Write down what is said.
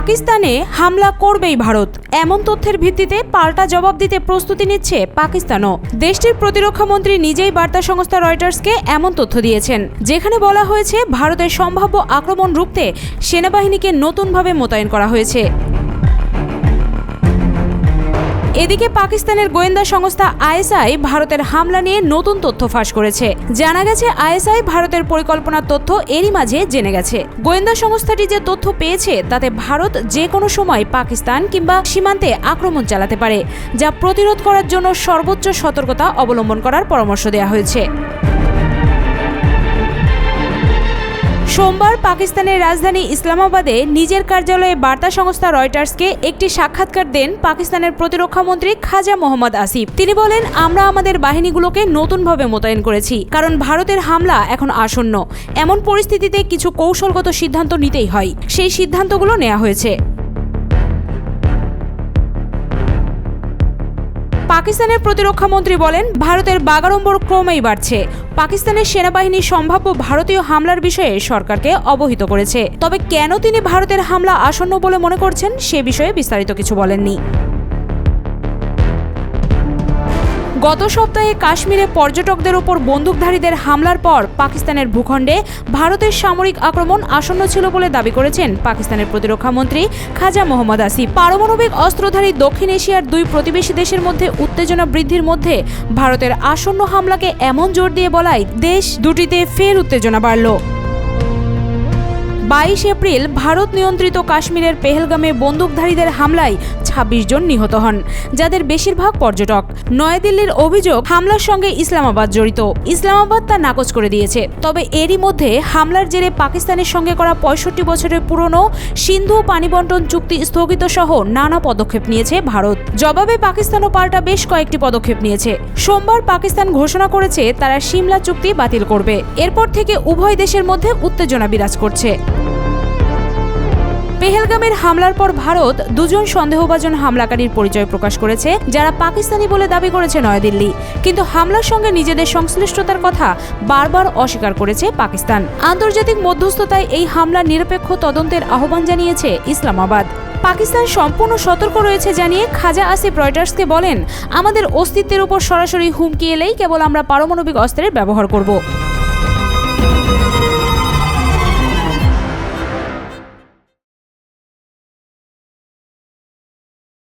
পাকিস্তানে হামলা করবেই ভারত, এমন তথ্যের ভিত্তিতে পাল্টা জবাব দিতে প্রস্তুতি নিচ্ছে পাকিস্তানও। দেশটির প্রতিরক্ষা মন্ত্রী নিজেই বার্তা সংস্থা রয়টার্সকে এমন তথ্য দিয়েছেন, যেখানে বলা হয়েছে ভারতের সম্ভাব্য আক্রমণ রুখতে সেনাবাহিনীকে নতুনভাবে মোতায়েন করা হয়েছে। এদিকে পাকিস্তানের গোয়েন্দা সংস্থা আইএসআই ভারতের হামলা নিয়ে নতুন তথ্য ফাঁস করেছে। জানা গেছে আইএসআই ভারতের পরিকল্পনার তথ্য এরই মাঝে জেনে গেছে। গোয়েন্দা সংস্থাটি যে তথ্য পেয়েছে তাতে ভারত যে কোনো সময় পাকিস্তান কিংবা সীমান্তে আক্রমণ চালাতে পারে, যা প্রতিরোধ করার জন্য সর্বোচ্চ সতর্কতা অবলম্বন করার পরামর্শ দেওয়া হয়েছে। সোমবার পাকিস্তানের রাজধানী ইসলামাবাদে নিজের কার্যালয়ে বার্তা সংস্থা রয়টার্সকে একটি সাক্ষাৎকার দেন পাকিস্তানের প্রতিরক্ষা মন্ত্রী খাজা মোহাম্মদ আসিফ। তিনি বলেন, আমরা আমাদের বাহিনীগুলোকে নতুনভাবে মোতায়েন করেছি, কারণ ভারতের হামলা এখন আসন্ন। এমন পরিস্থিতিতে কিছু কৌশলগত সিদ্ধান্ত নিতেই হয়, সেই সিদ্ধান্তগুলো নেওয়া হয়েছে। পাকিস্তানের প্রতিরক্ষা মন্ত্রী বলেন, ভারতের বাগাড়ম্বর ক্রমেই বাড়ছে। পাকিস্তানের সেনাবাহিনী সম্ভাব্য ভারতীয় হামলার বিষয়ে সরকারকে অবহিত করেছে। তবে কেন তিনি ভারতের হামলা আসন্ন বলে মনে করছেন সে বিষয়ে বিস্তারিত কিছু বলেননি। গত সপ্তাহে কাশ্মীরে পর্যটকদের ওপর বন্দুকধারীদের হামলার পর পাকিস্তানের ভূখণ্ডে ভারতের সামরিক আক্রমণ আসন্ন ছিল বলে দাবি করেছেন পাকিস্তানের প্রতিরক্ষা মন্ত্রী খাজা মোহাম্মদ আসিফ। পারমাণবিক অস্ত্রধারী দক্ষিণ এশিয়ার দুই প্রতিবেশী দেশের মধ্যে উত্তেজনা বৃদ্ধির মধ্যে ভারতের আসন্ন হামলাকে এমন জোর দিয়ে বলায় দেশ দুটিতে ফের উত্তেজনা বাড়ল। 22 এপ্রিল ভারত নিয়ন্ত্রিত কাশ্মীরের পেহেলগামে বন্দুকধারীদের হামলায় 26 জন নিহত হন, যাদের বেশিরভাগ পর্যটক। নয়াদিল্লির অভিযোগ হামলার সঙ্গে ইসলামাবাদ জড়িত। ইসলামাবাদ তা নাকচ করে দিয়েছে। তবে এরই মধ্যে হামলার জেরে পাকিস্তানের সঙ্গে করা 65 বছরের পুরনো সিন্ধু পানি বন্টন চুক্তি স্থগিত সহ নানা পদক্ষেপ নিয়েছে ভারত। জবাবে পাকিস্তানও পাল্টা বেশ কয়েকটি পদক্ষেপ নিয়েছে। সোমবার পাকিস্তান ঘোষণা করেছে তারা সিমলা চুক্তি বাতিল করবে। এরপর থেকে উভয় দেশের মধ্যে উত্তেজনা বিরাজ করছে। পেহেলগামের হামলার পর ভারত দুজন সন্দেহভাজন হামলাকারীর পরিচয় প্রকাশ করেছে, যারা পাকিস্তানি বলে দাবি করেছে নয়াদিল্লি। কিন্তু হামলার সঙ্গে নিজেদের সংশ্লিষ্টতার কথা বারবার অস্বীকার করেছে পাকিস্তান। আন্তর্জাতিক মধ্যস্থতায় এই হামলার নিরপেক্ষ তদন্তের আহ্বান জানিয়েছে ইসলামাবাদ। পাকিস্তান সম্পূর্ণ সতর্ক রয়েছে জানিয়ে খাজা আসিফ রয়টার্সকে বলেন, আমাদের অস্তিত্বের উপর সরাসরি হুমকি এলেই কেবল আমরা পারমাণবিক অস্ত্রের ব্যবহার করব।